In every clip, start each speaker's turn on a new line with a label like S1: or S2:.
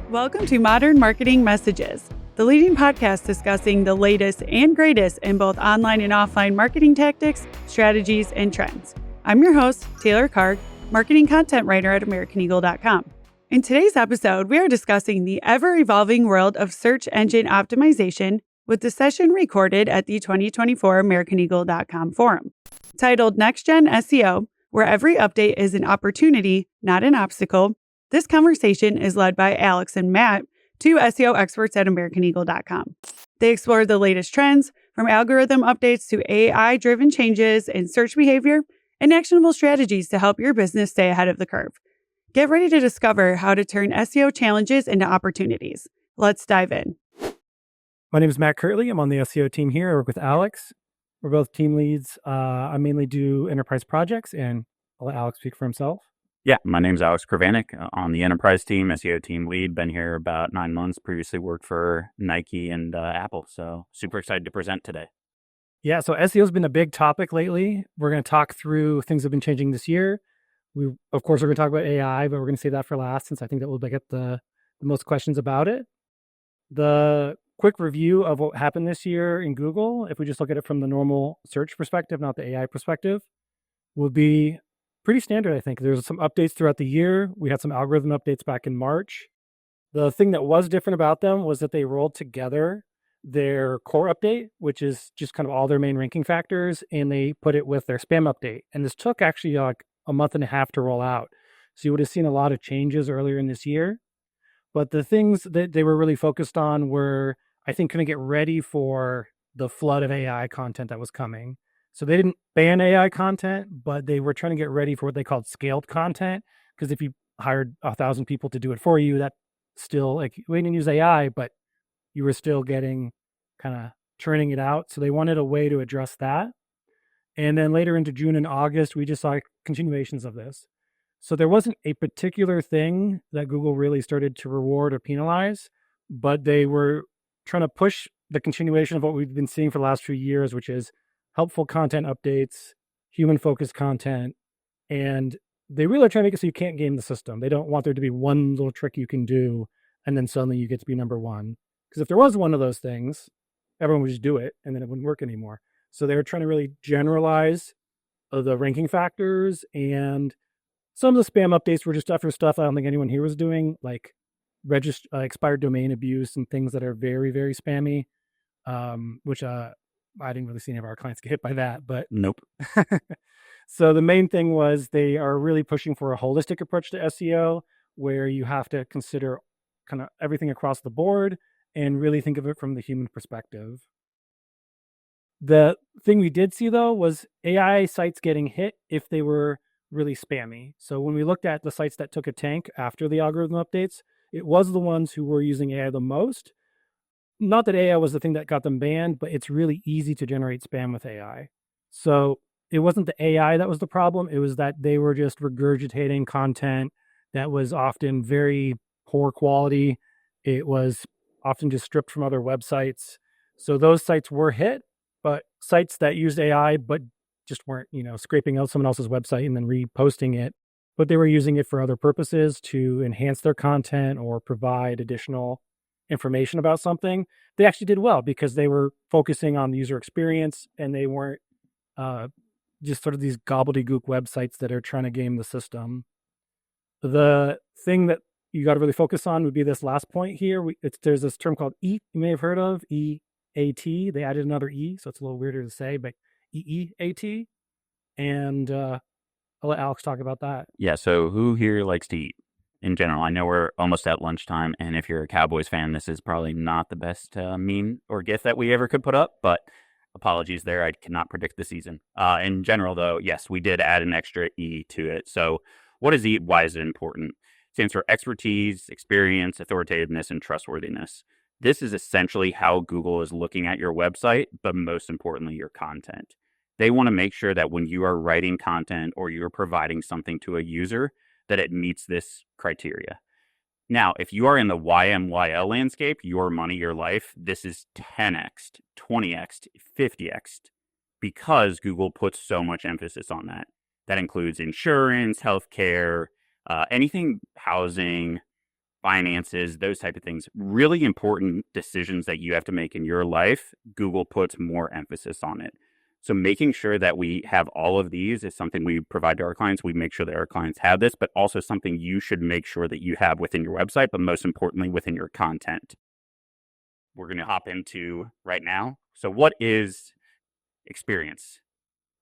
S1: Welcome to Modern Marketing Messages, the leading podcast discussing the latest and greatest in both online and offline marketing tactics, strategies, and trends. I'm your host, Taylor Karg, marketing content writer at AmericanEagle.com. In today's episode, we are discussing the ever-evolving world of search engine optimization with the session recorded at the 2024 AmericanEagle.com forum. Titled Next Gen SEO, where every update is an opportunity, not an obstacle, this conversation is led by Alex and Matt, two SEO experts at AmericanEagle.com. They explore the latest trends, from algorithm updates to AI-driven changes in search behavior and actionable strategies to help your business stay ahead of the curve. Get ready to discover how to turn SEO challenges into opportunities. Let's dive in.
S2: My name is Matt Kirtley. I'm on the SEO team here. I work with Alex. We're both team leads. I mainly do enterprise projects, and I'll let Alex speak for himself.
S3: Yeah, my name's Alex Kravanik on the enterprise team, SEO team lead. Been here about 9 months. Previously worked for Nike and Apple. So super excited to present today.
S2: Yeah, so SEO has been a big topic lately. We're going to talk through things that have been changing this year. Of course, we're going to talk about AI, but we're going to save that for last since I think that we'll get the most questions about it. The quick review of what happened this year in Google, if we just look at it from the normal search perspective, not the AI perspective, will be pretty standard, I think. There's some updates throughout the year. We had some algorithm updates back in March. The thing that was different about them was that they rolled together their core update, which is just kind of all their main ranking factors, and they put it with their spam update. And this took actually like a month and a half to roll out. So you would have seen a lot of changes earlier in this year. But the things that they were really focused on were, I think, going to get ready for the flood of AI content that was coming. So they didn't ban AI content, but they were trying to get ready for what they called scaled content. Because if you hired 1,000 people to do it for you, that still, like, we didn't use AI, but you were still getting kind of churning it out. So they wanted a way to address that. And then later into June and August, we just saw continuations of this. So there wasn't a particular thing that Google really started to reward or penalize, but they were trying to push the continuation of what we've been seeing for the last few years, which is helpful content updates, human-focused content, and they really are trying to make it so you can't game the system. They don't want there to be one little trick you can do, and then suddenly you get to be number one. Because if there was one of those things, everyone would just do it, and then it wouldn't work anymore. So they were trying to really generalize the ranking factors, and some of the spam updates were just after stuff I don't think anyone here was doing, like expired domain abuse and things that are very, very spammy, which I didn't really see any of our clients get hit by that, but
S3: Nope.
S2: So the main thing was they are really pushing for a holistic approach to SEO, where you have to consider kind of everything across the board and really think of it from the human perspective. The thing we did see, though, was AI sites getting hit if they were really spammy. So when we looked at the sites that took a tank after the algorithm updates, it was the ones who were using AI the most. Not that AI was the thing that got them banned, but it's really easy to generate spam with AI. So it wasn't the AI that was the problem. It was that they were just regurgitating content that was often very poor quality. It was often just stripped from other websites. So those sites were hit, but sites that used AI but just weren't, scraping out someone else's website and then reposting it, but they were using it for other purposes to enhance their content or provide additional information about something, they actually did well because they were focusing on the user experience and they weren't just sort of these gobbledygook websites that are trying to game the system. The thing that you got to really focus on would be this last point here. There's this term called EAT, you may have heard of, EAT. They added another E, so it's a little weirder to say, but EEAT. And I'll let Alex talk about that.
S3: Yeah, so who here likes to eat? In general, I know we're almost at lunchtime, and if you're a Cowboys fan, this is probably not the best meme or GIF that we ever could put up, but apologies there. I cannot predict the season. In general, though, yes, we did add an extra E to it. So what is EAT? Why is it important? It stands for expertise, experience, authoritativeness, and trustworthiness. This is essentially how Google is looking at your website, but most importantly, your content. They want to make sure that when you are writing content or you're providing something to a user, that it meets this criteria. Now, if you are in the YMYL landscape, your money, your life, this is 10x, 20x, 50x, because Google puts so much emphasis on that. That includes insurance, healthcare, anything, housing, finances, those type of things, really important decisions that you have to make in your life, Google puts more emphasis on it. So making sure that we have all of these is something we provide to our clients. We make sure that our clients have this, but also something you should make sure that you have within your website, but most importantly, within your content. We're going to hop into right now. So what is experience?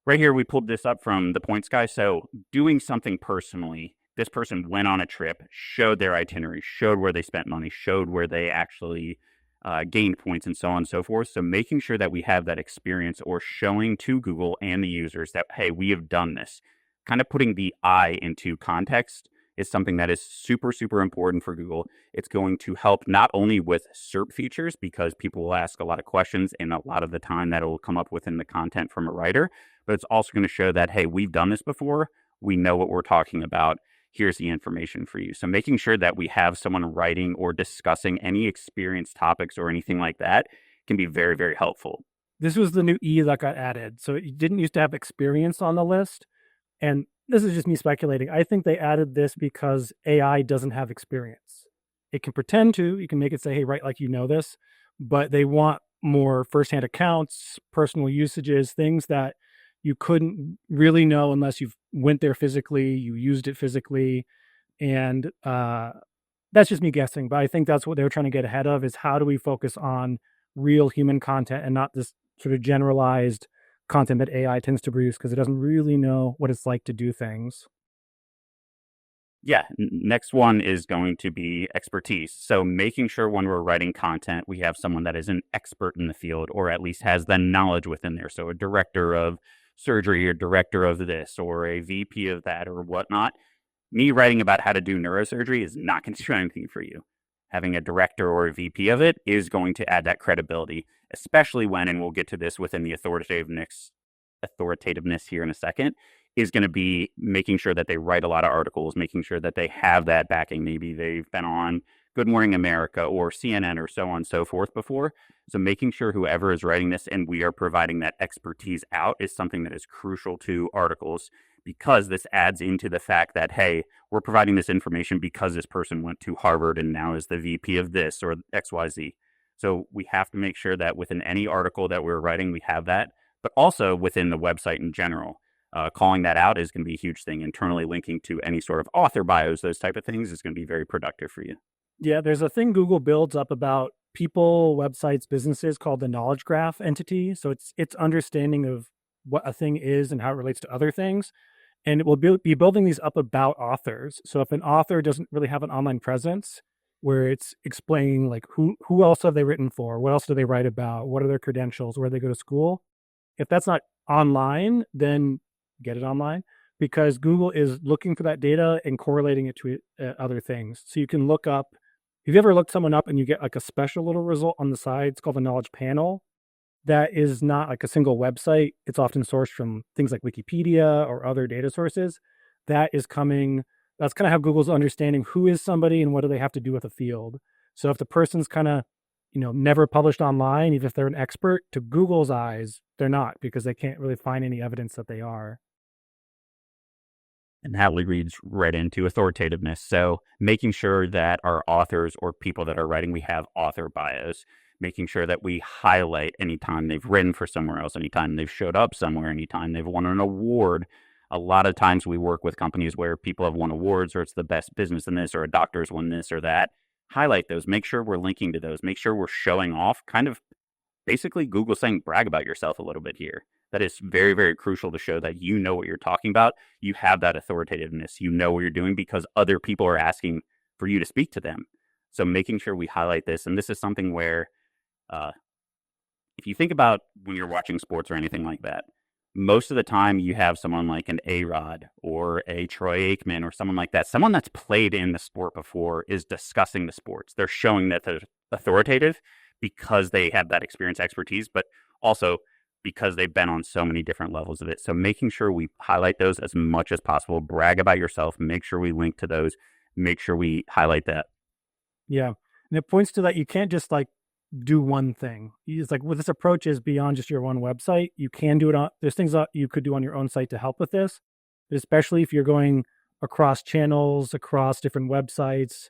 S3: Right here, we pulled this up from the points guy. So doing something personally, this person went on a trip, showed their itinerary, showed where they spent money, showed where they actually gained points, and so on and so forth. So making sure that we have that experience, or showing to Google and the users that, hey, we have done this. Kind of putting the I into context is something that is super, super important for Google. It's going to help not only with SERP features, because people will ask a lot of questions, and a lot of the time that will come up within the content from a writer, but it's also going to show that, hey, we've done this before. We know what we're talking about. Here's the information for you. So making sure that we have someone writing or discussing any experience topics or anything like that can be very, very helpful.
S2: This was the new E that got added. So it didn't used to have experience on the list. And this is just me speculating. I think they added this because AI doesn't have experience. It can pretend to, you can make it say, hey, write like you know this, but they want more firsthand accounts, personal usages, things that you couldn't really know unless you went there physically, you used it physically. And that's just me guessing, but I think that's what they're trying to get ahead of, is how do we focus on real human content and not this sort of generalized content that AI tends to produce, because it doesn't really know what it's like to do things.
S3: Yeah, next one is going to be expertise. So making sure when we're writing content, we have someone that is an expert in the field, or at least has the knowledge within there. So a director of surgery, or director of this, or a VP of that, or whatnot. Me writing about how to do neurosurgery is not going to do anything for you. Having a director or a VP of it is going to add that credibility, especially when, and we'll get to this within the authoritativeness here in a second, is going to be making sure that they write a lot of articles, making sure that they have that backing. Maybe they've been on Good Morning America or CNN or so on and so forth before. So making sure whoever is writing this and we are providing that expertise out is something that is crucial to articles, because this adds into the fact that, hey, we're providing this information because this person went to Harvard and now is the VP of this or XYZ. So we have to make sure that within any article that we're writing, we have that, but also within the website in general. Calling that out is going to be a huge thing. Internally linking to any sort of author bios, those type of things, is going to be very productive for you.
S2: Yeah, there's a thing Google builds up about people, websites, businesses called the knowledge graph entity. So it's understanding of what a thing is and how it relates to other things. And it will be building these up about authors. So if an author doesn't really have an online presence, where it's explaining like who else have they written for, what else do they write about, what are their credentials, where they go to school. If that's not online, then get it online, because Google is looking for that data and correlating it to other things. So you can look up, if you ever looked someone up and you get like a special little result on the side, it's called a knowledge panel. That is not like a single website. It's often sourced from things like Wikipedia or other data sources. That's kind of how Google's understanding who is somebody and what do they have to do with a field. So if the person's kind of, never published online, even if they're an expert, to Google's eyes, they're not, because they can't really find any evidence that they are.
S3: And that leads right into authoritativeness. So making sure that our authors or people that are writing, we have author bios, making sure that we highlight anytime they've written for somewhere else, anytime they've showed up somewhere, anytime they've won an award. A lot of times we work with companies where people have won awards, or it's the best business in this, or a doctor's won this or that. Highlight those, make sure we're linking to those, make sure we're showing off, kind of basically Google saying brag about yourself a little bit here. That is very, very crucial to show that you know what you're talking about. You have that authoritativeness. You know what you're doing because other people are asking for you to speak to them. So making sure we highlight this. And this is something where if you think about when you're watching sports or anything like that, most of the time you have someone like an A-Rod or a Troy Aikman or someone like that. Someone that's played in the sport before is discussing the sports. They're showing that they're authoritative because they have that experience, expertise, but also because they've been on so many different levels of it. So making sure we highlight those as much as possible, brag about yourself, make sure we link to those, make sure we highlight that.
S2: Yeah. And it points to that you can't just like do one thing. It's like, with this approach is beyond just your one website. You can do it on, there's things that you could do on your own site to help with this, especially if you're going across channels, across different websites.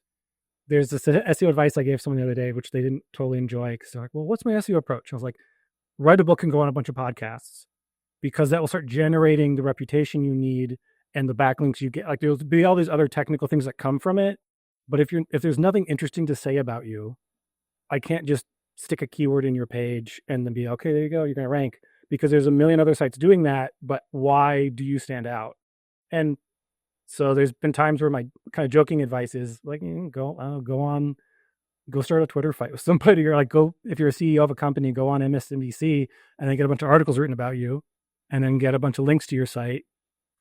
S2: there's this SEO advice I gave someone the other day, which they didn't totally enjoy because they're like, well, what's my SEO approach? I was like, write a book and go on a bunch of podcasts because that will start generating the reputation you need and the backlinks you get. Like there'll be all these other technical things that come from it. But if there's nothing interesting to say about you, I can't just stick a keyword in your page and then be, okay, there you go, you're going to rank, because there's a million other sites doing that. But why do you stand out? And so there's been times where my kind of joking advice is like, go start a Twitter fight with somebody. You're like, go, if you're a CEO of a company, go on MSNBC and then get a bunch of articles written about you and then get a bunch of links to your site.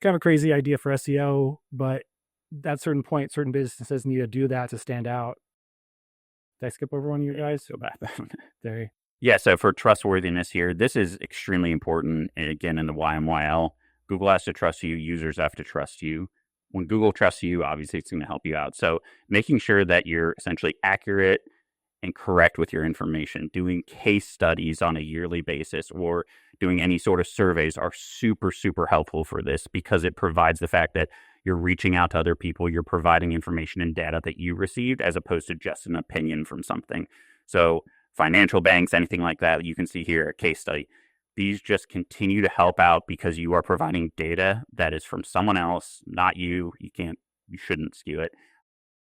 S2: Kind of a crazy idea for SEO, but at certain point, certain businesses need to do that to stand out. Did I skip over one of you guys?
S3: So bad.
S2: There.
S3: Yeah, so for trustworthiness here, this is extremely important. And again, in the YMYL, Google has to trust you, users have to trust you. When Google trusts you, obviously it's going to help you out. So making sure that you're essentially accurate and correct with your information, doing case studies on a yearly basis or doing any sort of surveys are super, super helpful for this because it provides the fact that you're reaching out to other people, you're providing information and data that you received as opposed to just an opinion from something. So financial banks, anything like that, you can see here a case study. These just continue to help out because you are providing data that is from someone else, not you. You shouldn't skew it.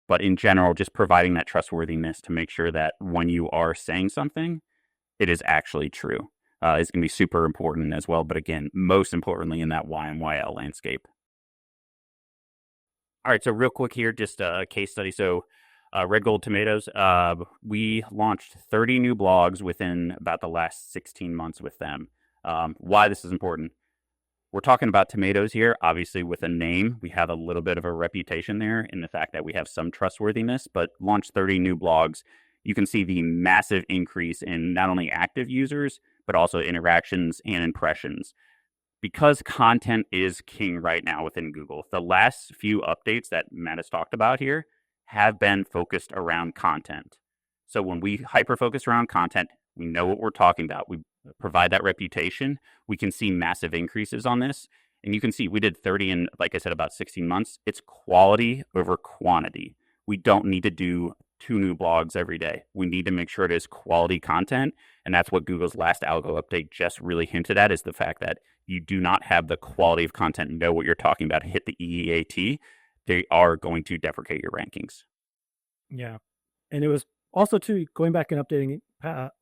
S3: But in general, just providing that trustworthiness to make sure that when you are saying something, it is actually true is going to be super important as well. But again, most importantly in that YMYL landscape. All right, so real quick here, just a case study. So Red Gold Tomatoes, we launched 30 new blogs within about the last 16 months with them. Why this is important. We're talking about tomatoes here. Obviously, with a name, we have a little bit of a reputation there in the fact that we have some trustworthiness, but launched 30 new blogs. You can see the massive increase in not only active users, but also interactions and impressions. Because content is king right now within Google, the last few updates that Matt has talked about here have been focused around content. So when we hyper-focus around content, we know what we're talking about. We provide that reputation. We can see massive increases on this. And you can see we did 30 in, like I said, about 16 months. It's quality over quantity. We don't need to do 2 new blogs every day. We need to make sure it is quality content. And that's what Google's last algo update just really hinted at, is the fact that you do not have the quality of content, know what you're talking about, hit the EEAT, they are going to deprecate your rankings.
S2: Yeah. And it was also, too, going back and updating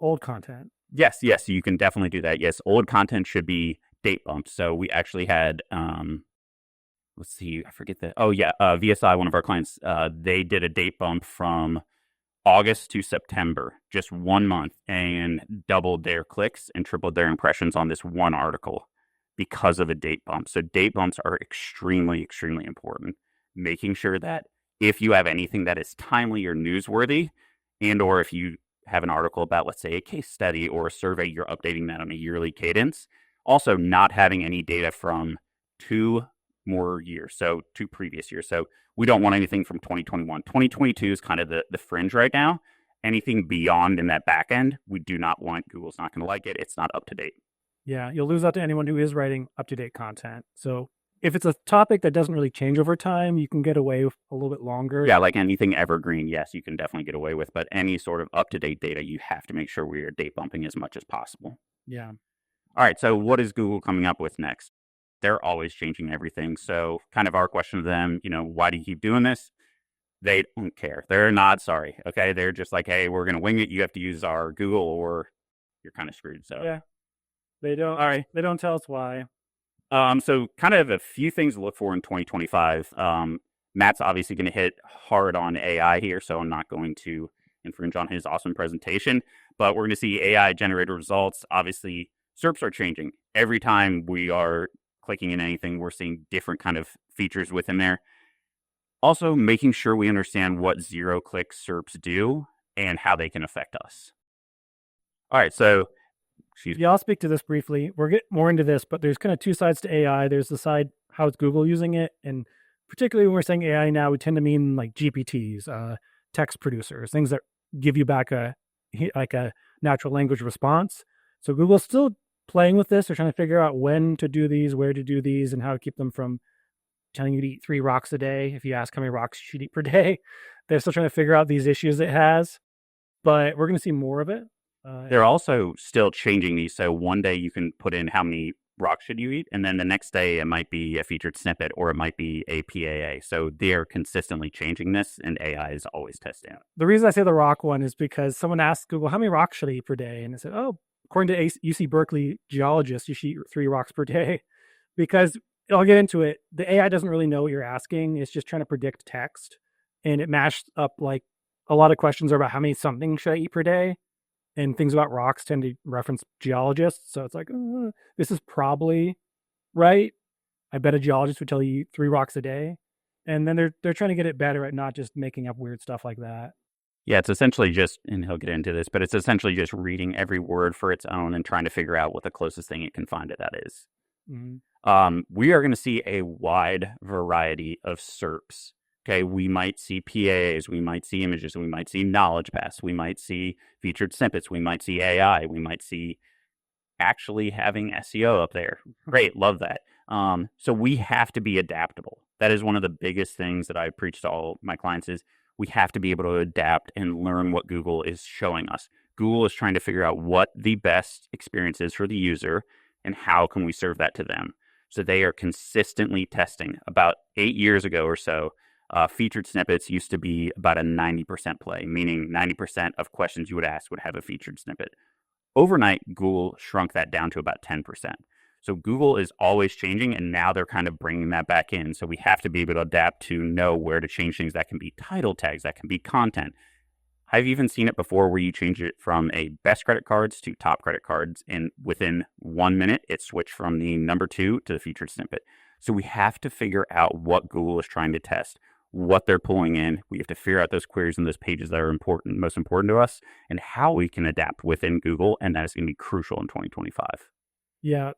S2: old content.
S3: Yes, you can definitely do that. Yes, old content should be date bumped. So we actually had, let's see, I forget that. Oh, yeah, VSI, one of our clients, they did a date bump from August to September, just 1 month, and doubled their clicks and tripled their impressions on this one article because of a date bump. So date bumps are extremely, extremely important. Making sure that if you have anything that is timely or newsworthy, and or if you have an article about, let's say, a case study or a survey, you're updating that on a yearly cadence. Also, not having any data from 2 more years, so 2 previous years. So we don't want anything from 2021. 2022 is kind of the fringe right now. Anything beyond in that back end, we do not want. Google's not going to like it. It's not up to date.
S2: Yeah, you'll lose out to anyone who is writing up-to-date content. So if it's a topic that doesn't really change over time, you can get away with a little bit longer.
S3: Yeah, like anything evergreen, yes, you can definitely get away with. But any sort of up-to-date data, you have to make sure we are date bumping as much as possible.
S2: Yeah.
S3: All right, so what is Google coming up with next? They're always changing everything. So kind of our question to them, why do you keep doing this? They don't care. They're not sorry. Okay. They're just like, hey, we're going to wing it. You have to use our Google or you're kind of screwed. So
S2: yeah, they don't.
S3: All right.
S2: They don't tell us why.
S3: So kind of a few things to look for in 2025. Matt's obviously going to hit hard on AI here, so I'm not going to infringe on his awesome presentation, but we're going to see AI generated results. Obviously, SERPs are changing. Every time we are clicking in anything, we're seeing different kind of features within there. Also, making sure we understand what zero-click SERPs do and how they can affect us. All right, so
S2: yeah, I'll speak to this briefly. We'll get more into this, but there's kind of 2 sides to AI. There's the side, how is Google using it? And particularly when we're saying AI now, we tend to mean like GPTs, text producers, things that give you back a natural language response. So Google's still playing with this. They're trying to figure out when to do these, where to do these, and how to keep them from telling you to eat 3 rocks a day. If you ask how many rocks you should eat per day, they're still trying to figure out these issues it has, but we're going to see more of it.
S3: They're also still changing these. So one day you can put in how many rocks should you eat, and then the next day it might be a featured snippet or it might be a PAA. So they're consistently changing this, and AI is always testing it.
S2: The reason I say the rock one is because someone asked Google, how many rocks should I eat per day? And it said, oh, according to UC Berkeley geologists, you should eat 3 rocks per day. Because I'll get into it. The AI doesn't really know what you're asking. It's just trying to predict text. And it mashed up like a lot of questions are about how many something should I eat per day. And things about rocks tend to reference geologists. So it's like, this is probably right. I bet a geologist would tell you eat 3 rocks a day. And then they're trying to get it better at not just making up weird stuff like that.
S3: Yeah, it's essentially just, and he'll get into this, but it's essentially just reading every word for its own and trying to figure out what the closest thing it can find to that is.
S2: Mm-hmm.
S3: We are going to see a wide variety of SERPs. Okay, we might see PAs, we might see images, we might see knowledge paths, we might see featured snippets, we might see AI, we might see actually having SEO up there. Great, love that. So we have to be adaptable. That is one of the biggest things that I preach to all my clients is we have to be able to adapt and learn what Google is showing us. Google is trying to figure out what the best experience is for the user and how can we serve that to them. So they are consistently testing. About 8 years ago or so, featured snippets used to be about a 90% play, meaning 90% of questions you would ask would have a featured snippet. Overnight, Google shrunk that down to about 10%. So Google is always changing, and now they're kind of bringing that back in. So we have to be able to adapt to know where to change things. That can be title tags, that can be content. I've even seen it before where you change it from a best credit cards to top credit cards, and within 1 minute, it switched from the number 2 to the featured snippet. So we have to figure out what Google is trying to test, what they're pulling in. We have to figure out those queries and those pages that are important, most important to us, and how we can adapt within Google, and that is going to be crucial in 2025.
S2: Yeah.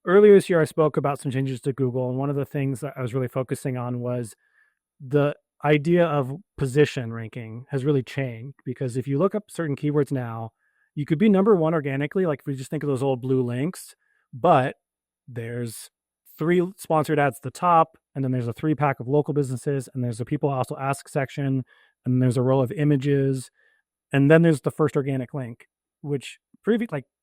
S2: Earlier this year, I spoke about some changes to Google, and one of the things that I was really focusing on was the idea of position ranking has really changed, because if you look up certain keywords now, you could be number 1 organically, like if we just think of those old blue links, but there's 3 sponsored ads at the top, and then there's a 3-pack of local businesses, and there's a people also ask section, and there's a row of images, and then there's the first organic link, which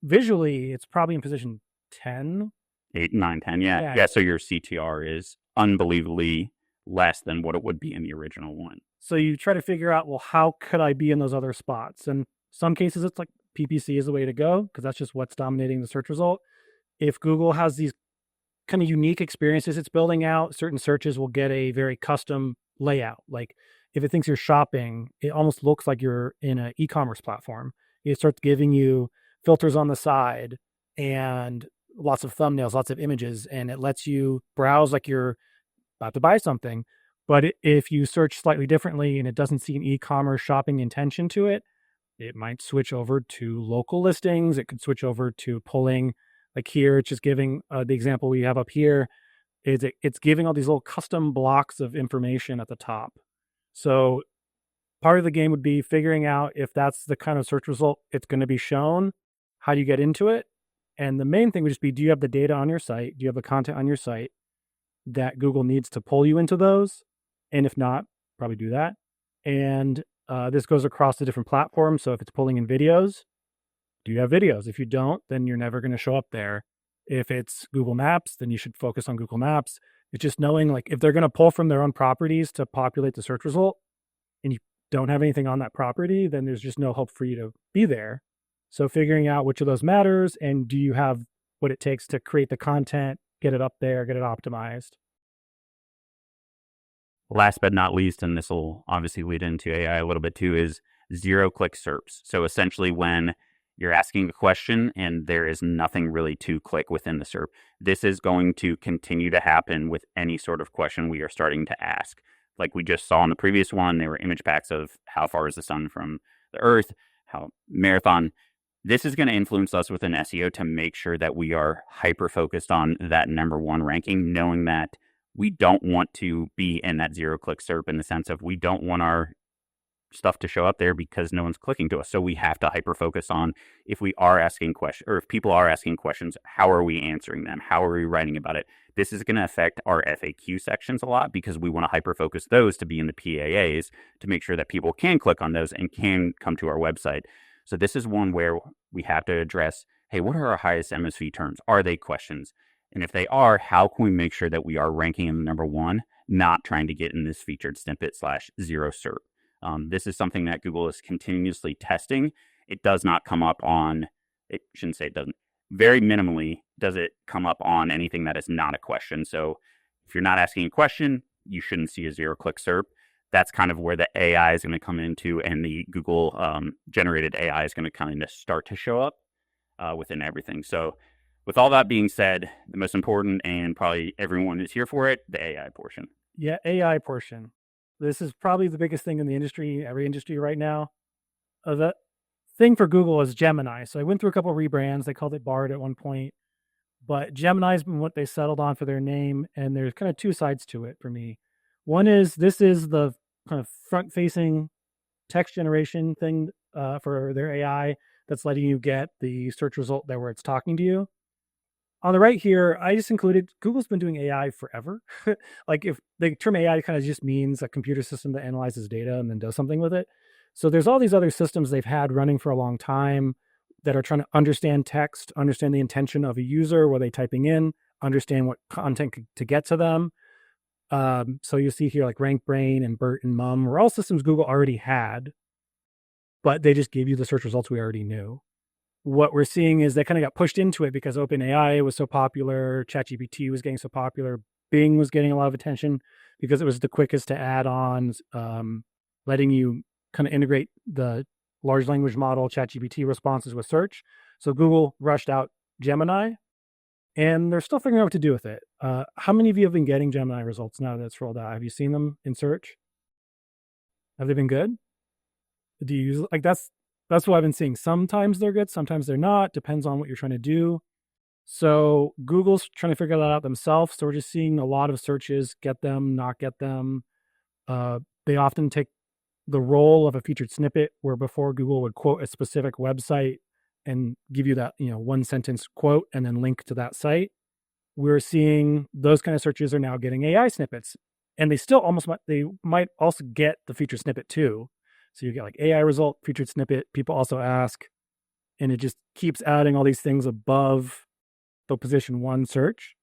S2: visually it's probably in position 10.
S3: 8, 9, 10, yeah. So your CTR is unbelievably less than what it would be in the original one.
S2: So you try to figure out, well, how could I be in those other spots? And some cases it's like PPC is the way to go because that's just what's dominating the search result. If Google has these kind of unique experiences it's building out, certain searches will get a very custom layout. Like if it thinks you're shopping, it almost looks like you're in an e-commerce platform. It starts giving you filters on the side and lots of thumbnails, lots of images, and it lets you browse like you're about to buy something. But if you search slightly differently and it doesn't see an e-commerce shopping intention to it, it might switch over to local listings. It could switch over to pulling, like here, it's just giving the example we have up here is it's giving all these little custom blocks of information at the top. So part of the game would be figuring out if that's the kind of search result it's going to be shown. How do you get into it? And the main thing would just be, do you have the data on your site? Do you have the content on your site that Google needs to pull you into those? And if not, probably do that. And this goes across the different platforms. So if it's pulling in videos, do you have videos? If you don't, then you're never going to show up there. If it's Google Maps, then you should focus on Google Maps. It's just knowing like if they're going to pull from their own properties to populate the search result and you don't have anything on that property, then there's just no hope for you to be there. So figuring out which of those matters and do you have what it takes to create the content, get it up there, get it optimized.
S3: Last but not least, and this will obviously lead into AI a little bit too, is zero-click SERPs. So essentially when you're asking a question and there is nothing really to click within the SERP, this is going to continue to happen with any sort of question we are starting to ask. Like we just saw in the previous one, there were image packs of how far is the sun from the earth, how marathon. This is going to influence us within SEO to make sure that we are hyper-focused on that number 1 ranking, knowing that we don't want to be in that zero-click SERP in the sense of we don't want our stuff to show up there because no one's clicking to us. So we have to hyper focus on if we are asking questions, or if people are asking questions, how are we answering them? How are we writing about it? This is going to affect our FAQ sections a lot because we want to hyper focus those to be in the PAAs to make sure that people can click on those and can come to our website. So this is one where we have to address, hey, what are our highest MSV terms? Are they questions? And if they are, how can we make sure that we are ranking in number one, not trying to get in this featured snippet / zero SERP? This is something that Google is continuously testing. It does not come up on, it shouldn't say it doesn't, very minimally does it come up on anything that is not a question. So if you're not asking a question, you shouldn't see a zero-click SERP. That's kind of where the AI is going to come into, and the Google generated AI is going to kind of start to show up within everything. So with all that being said, the most important, and probably everyone is here for it, the AI portion.
S2: Yeah, AI portion. This is probably the biggest thing in the industry, every industry right now. The thing for Google is Gemini. So I went through a couple of rebrands. They called it Bard at one point, but Gemini's been what they settled on for their name. And there's kind of two sides to it for me. One is this is the kind of front-facing text generation thing for their AI that's letting you get the search result there where it's talking to you. On the right here, I just included, Google's been doing AI forever. Like if the term AI kind of just means a computer system that analyzes data and then does something with it. So there's all these other systems they've had running for a long time that are trying to understand text, understand the intention of a user, what they're typing in, understand what content to get to them. So you see here like RankBrain and BERT and MUM were all systems Google already had, but they just gave you the search results we already knew. What we're seeing is they kind of got pushed into it because OpenAI was so popular, ChatGPT was getting so popular, Bing was getting a lot of attention because it was the quickest to add on, letting you kind of integrate the large language model ChatGPT responses with search. So Google rushed out Gemini, and they're still figuring out what to do with it. How many of you have been getting Gemini results now that it's rolled out? Have you seen them in search? Have they been good? Do you use, like, that's what I've been seeing. Sometimes they're good, sometimes they're not. Depends on what you're trying to do. So Google's trying to figure that out themselves. So we're just seeing a lot of searches, get them, not get them. They often take the role of a featured snippet where before Google would quote a specific website and give you that, one sentence quote and then link to that site. We're seeing those kind of searches are now getting AI snippets, and they still they might also get the featured snippet too. So you get like AI result, featured snippet, people also ask, and it just keeps adding all these things above the position one search.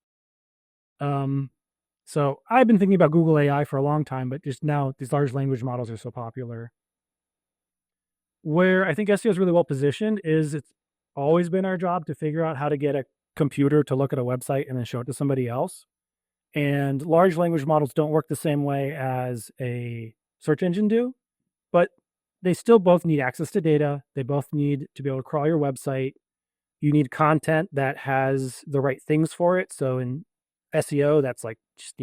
S2: So I've been thinking about Google AI for a long time, but just now these large language models are so popular. Where I think SEO is really well positioned is it's always been our job to figure out how to get a computer to look at a website and then show it to somebody else. And large language models don't work the same way as a search engine do, but they still both need access to data. They both need to be able to crawl your website. You need content that has the right things for it. So in SEO, that's like just,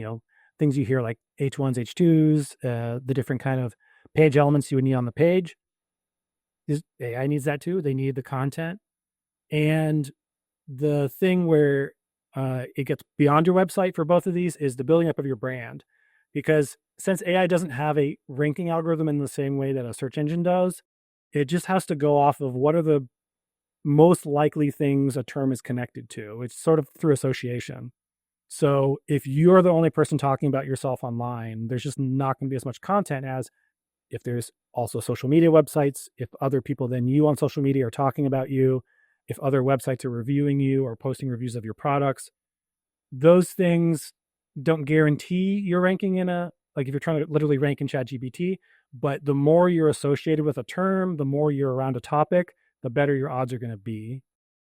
S2: things you hear like H1s, H2s, the different kind of page elements you would need on the page. AI needs that too. They need the content. And the thing where it gets beyond your website for both of these is the building up of your brand. Because since AI doesn't have a ranking algorithm in the same way that a search engine does, it just has to go off of what are the most likely things a term is connected to. It's sort of through association. So if you're the only person talking about yourself online, there's just not going to be as much content as if there's also social media websites, if other people than you on social media are talking about you, if other websites are reviewing you or posting reviews of your products. Those things don't guarantee your ranking like if you're trying to literally rank in ChatGPT, but the more you're associated with a term, the more you're around a topic, the better your odds are going to be.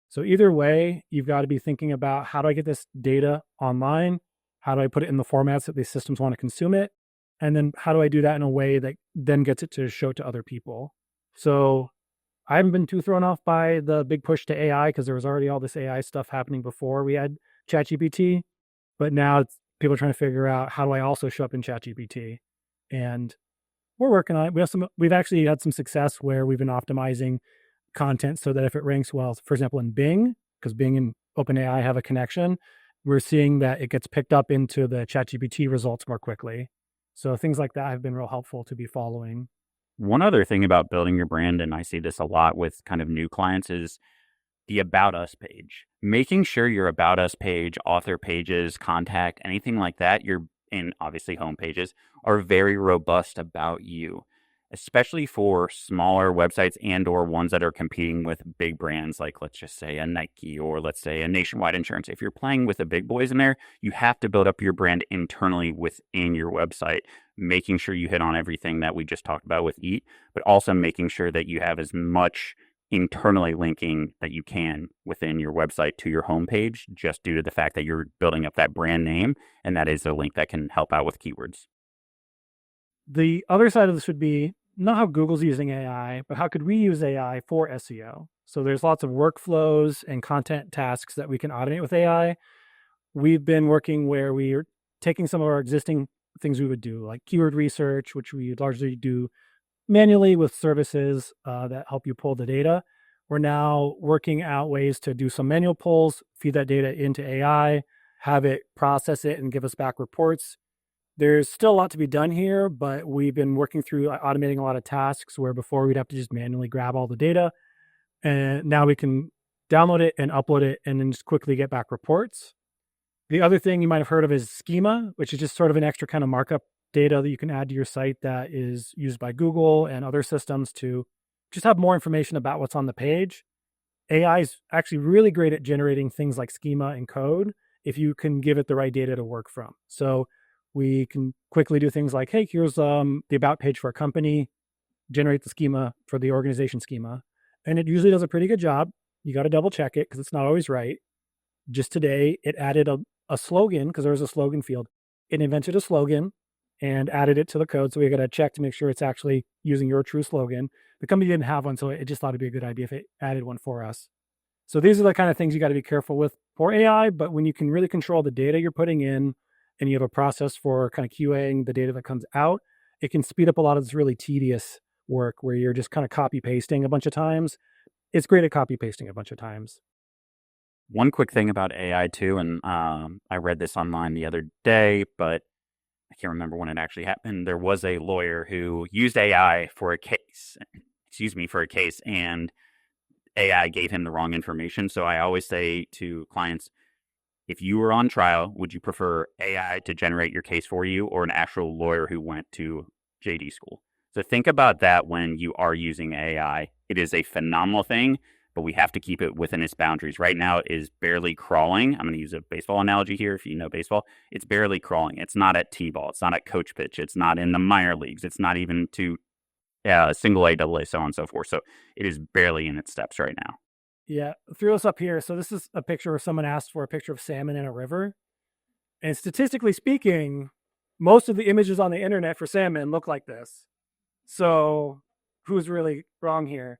S2: So either way, you've got to be thinking about, how do I get this data online? How do I put it in the formats that these systems want to consume it? And then how do I do that in a way that then gets it to show to other people? So I haven't been too thrown off by the big push to AI because there was already all this AI stuff happening before we had ChatGPT. But now people are trying to figure out, how do I also show up in ChatGPT? And we're working on it. We've actually had some success where we've been optimizing content so that if it ranks well, for example, in Bing, because Bing and OpenAI have a connection, we're seeing that it gets picked up into the ChatGPT results more quickly. So things like that have been real helpful to be following.
S3: One other thing about building your brand, and I see this a lot with kind of new clients, is the About Us page. Making sure your About Us page, author pages, contact, anything like that, and obviously home pages, are very robust about you, especially for smaller websites and or ones that are competing with big brands like, let's just say, a Nike or let's say a Nationwide Insurance. If you're playing with the big boys in there, you have to build up your brand internally within your website, making sure you hit on everything that we just talked about with EAT, but also making sure that you have as much internally linking that you can within your website to your homepage, just due to the fact that you're building up that brand name, and that is a link that can help out with keywords.
S2: The other side of this would be not how Google's using AI, but how could we use AI for SEO? So there's lots of workflows and content tasks that we can automate with AI. We've been working where we are taking some of our existing things we would do, like keyword research, which we largely do manually with services that help you pull the data. We're now working out ways to do some manual pulls, feed that data into AI, have it process it and give us back reports. There's still a lot to be done here, but we've been working through automating a lot of tasks where before we'd have to just manually grab all the data. And now we can download it and upload it and then just quickly get back reports. The other thing you might have heard of is schema, which is just sort of an extra kind of markup data that you can add to your site that is used by Google and other systems to just have more information about what's on the page. AI is actually really great at generating things like schema and code if you can give it the right data to work from. So we can quickly do things like, hey, here's the about page for a company, generate the schema for the organization schema. And it usually does a pretty good job. You got to double check it because it's not always right. Just today, it added a slogan because there was a slogan field. It invented a slogan and added it to the code. So we got to check to make sure it's actually using your true slogan. The company didn't have one, so it just thought it'd be a good idea if it added one for us. So these are the kind of things you got to be careful with for AI, but when you can really control the data you're putting in and you have a process for kind of QAing the data that comes out, it can speed up a lot of this really tedious work where you're just kind of copy pasting a bunch of times. It's great at copy pasting a bunch of times.
S3: One quick thing about AI too, and I read this online the other day, but I can't remember when it actually happened. There was a lawyer who used AI for a case, and AI gave him the wrong information. So I always say to clients, if you were on trial, would you prefer AI to generate your case for you or an actual lawyer who went to JD school? So think about that when you are using AI. It is a phenomenal thing, but we have to keep it within its boundaries. Right now, it is barely crawling. I'm going to use a baseball analogy here. If you know baseball, it's barely crawling. It's not at T-ball. It's not at coach pitch. It's not in the minor leagues. It's not even to single A, double A, so on and so forth. So it is barely in its steps right now.
S2: Yeah, threw us up here. So this is a picture where someone asked for a picture of salmon in a river. And statistically speaking, most of the images on the internet for salmon look like this. So who's really wrong here?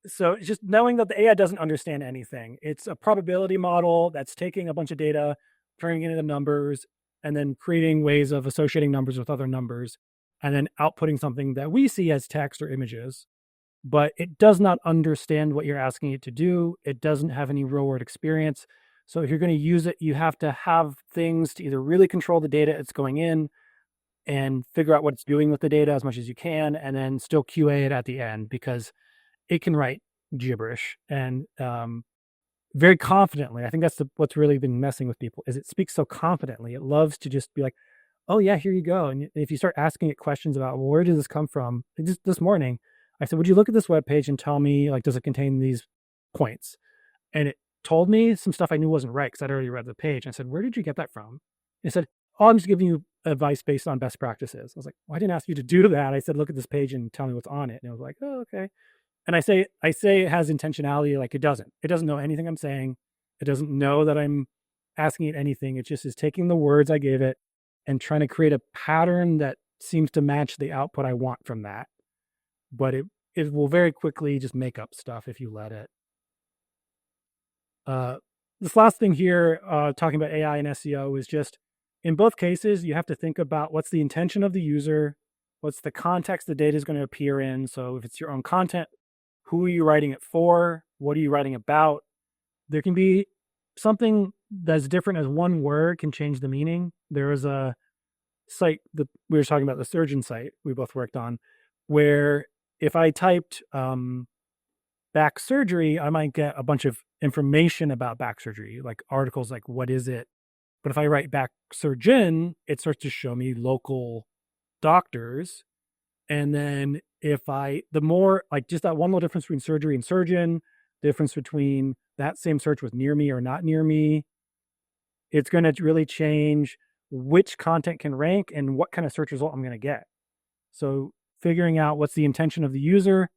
S2: So just knowing that the AI doesn't understand anything. It's a probability model that's taking a bunch of data, turning it into numbers, and then creating ways of associating numbers with other numbers, and then outputting something that we see as text or images. But it does not understand what you're asking it to do. It doesn't have any real world experience. So if you're going to use it, you have to have things to either really control the data it's going in and figure out what it's doing with the data as much as you can, and then still QA it at the end because it can write gibberish and very confidently. I think that's what's really been messing with people is it speaks so confidently. It loves to just be like, oh yeah, here you go. And if you start asking it questions about, well, where did this come from? Just this morning, I said, would you look at this web page and tell me, like, does it contain these points? And it told me some stuff I knew wasn't right because I'd already read the page. I said, where did you get that from? And it said, oh, I'm just giving you advice based on best practices. I was like, well, I didn't ask you to do that. I said, look at this page and tell me what's on it. And it was like, oh, okay. And I say it has intentionality, like it doesn't. It doesn't know anything I'm saying. It doesn't know that I'm asking it anything. It just is taking the words I gave it and trying to create a pattern that seems to match the output I want from that. But it will very quickly just make up stuff if you let it. This last thing here, talking about AI and SEO, is just in both cases, you have to think about what's the intention of the user, what's the context the data is going to appear in. So if it's your own content, who are you writing it for? What are you writing about? There can be something that's different as one word can change the meaning. There was a site that we were talking about, the surgeon site we both worked on. where if I typed back surgery, I might get a bunch of information about back surgery, like articles like what is it? But if I write back surgeon, it starts to show me local doctors. And then the more, like just that one little difference between surgery and surgeon, difference between that same search with near me or not near me, it's going to really change which content can rank and what kind of search result I'm going to get. So figuring out what's the intention of the user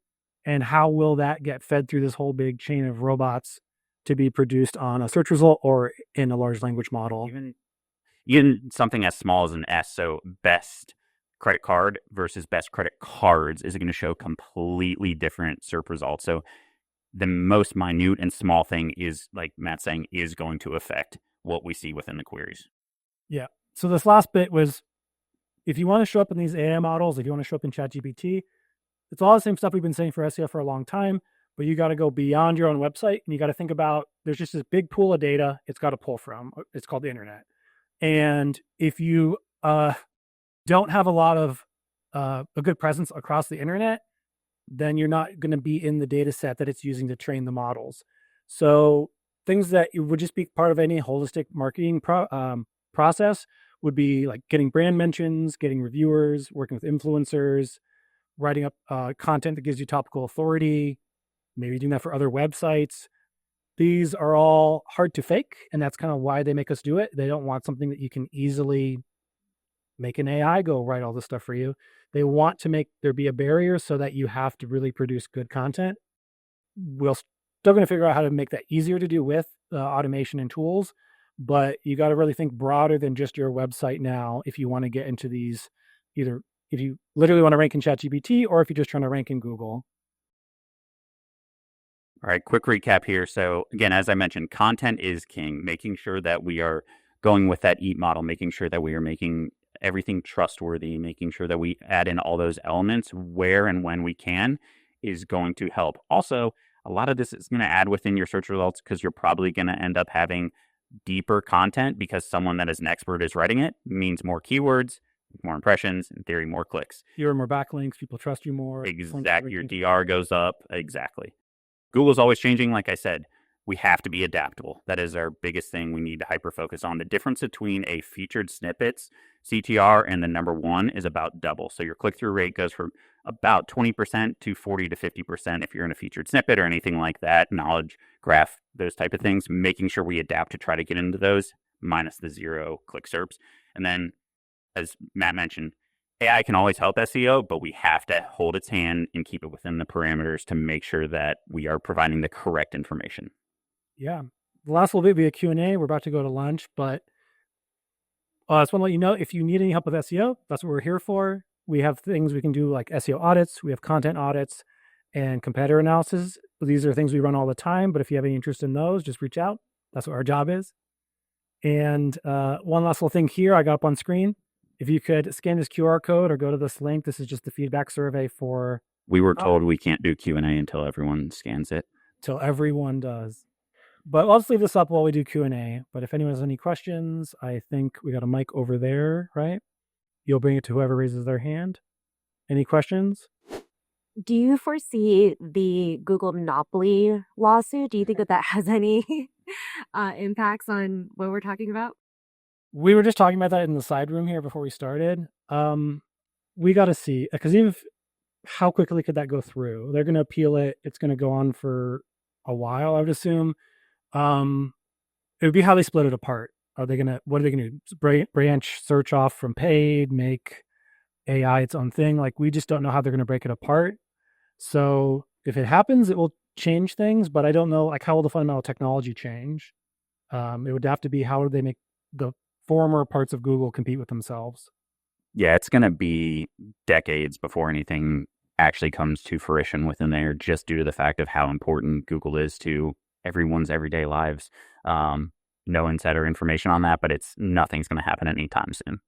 S2: and how will that get fed through this whole big chain of robots to be produced on a search result or in a large language model.
S3: Even something as small as an S, so best credit card versus best credit cards is going to show completely different SERP results. So the most minute and small thing is, like Matt's saying, is going to affect what we see within the queries.
S2: Yeah. So this last bit was, if you want to show up in these AI models, if you want to show up in ChatGPT, it's all the same stuff we've been saying for SEO for a long time, but you got to go beyond your own website and you got to think about, there's just this big pool of data it's got to pull from. It's called the internet. And if you don't have a lot of a good presence across the internet, then you're not going to be in the data set that it's using to train the models. So things that would just be part of any holistic marketing process would be like getting brand mentions, getting reviewers, working with influencers, writing up content that gives you topical authority, maybe doing that for other websites. These are all hard to fake, and that's kind of why they make us do it. They don't want something that you can easily make an AI go write all this stuff for you. They want to make there be a barrier so that you have to really produce good content. We're still going to figure out how to make that easier to do with automation and tools, but you got to really think broader than just your website now if you want to get into these, either if you literally want to rank in ChatGPT or if you're just trying to rank in Google.
S3: All right, quick recap here. So again, as I mentioned, content is king, making sure that we are going with that EAT model, making sure that we are making everything trustworthy, making sure that we add in all those elements where and when we can is going to help. Also, a lot of this is going to add within your search results because you're probably going to end up having deeper content because someone that is an expert is writing it, means more keywords, more impressions, in theory, more clicks.
S2: Fewer more backlinks, people trust you more.
S3: Exactly. Your DR goes up. Exactly. Google's always changing. Like I said, we have to be adaptable. That is our biggest thing we need to hyper-focus on. The difference between a featured snippets CTR and the number one is about double. So your click-through rate goes from about 20% to 40 to 50% if you're in a featured snippet or anything like that, knowledge graph, those type of things, making sure we adapt to try to get into those, minus the zero click SERPs. And then, as Matt mentioned, AI can always help SEO, but we have to hold its hand and keep it within the parameters to make sure that we are providing the correct information.
S2: Yeah. The last little bit will be a Q&A. We're about to go to lunch, but I just want to let you know, if you need any help with SEO, that's what we're here for. We have things we can do like SEO audits. We have content audits and competitor analysis. These are things we run all the time, but if you have any interest in those, just reach out. That's what our job is. And one last little thing here I got up on screen. If you could scan this QR code or go to this link, this is just the feedback survey for...
S3: We were told we can't do Q&A until everyone scans it.
S2: Till everyone does. But I'll just leave this up while we do Q&A. But if anyone has any questions, I think we got a mic over there, right? You'll bring it to whoever raises their hand. Any questions?
S4: Do you foresee the Google monopoly lawsuit? Do you think that has any impacts on what we're talking about?
S2: We were just talking about that in the side room here before we started. We got to see, because even how quickly could that go through? They're going to appeal it. It's going to go on for a while, I would assume. It would be how they split it apart. What are they going to do? Branch search off from paid, make AI its own thing? Like, we just don't know how they're going to break it apart. So if it happens, it will change things, but I don't know, like, how will the fundamental technology change? It would have to be, how do they make the former parts of Google compete with themselves?
S3: Yeah, it's going to be decades before anything actually comes to fruition within there, just due to the fact of how important Google is to everyone's everyday lives. No insider information on that, but nothing's going to happen anytime soon.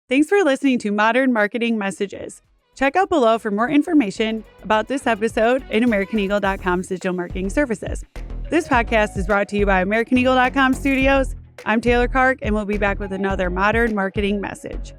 S1: Thanks for listening to Modern Marketing Messages. Check out below for more information about this episode and AmericanEagle.com's digital marketing services. This podcast is brought to you by AmericanEagle.com Studios. I'm Taylor Karg, and we'll be back with another Modern Marketing Message.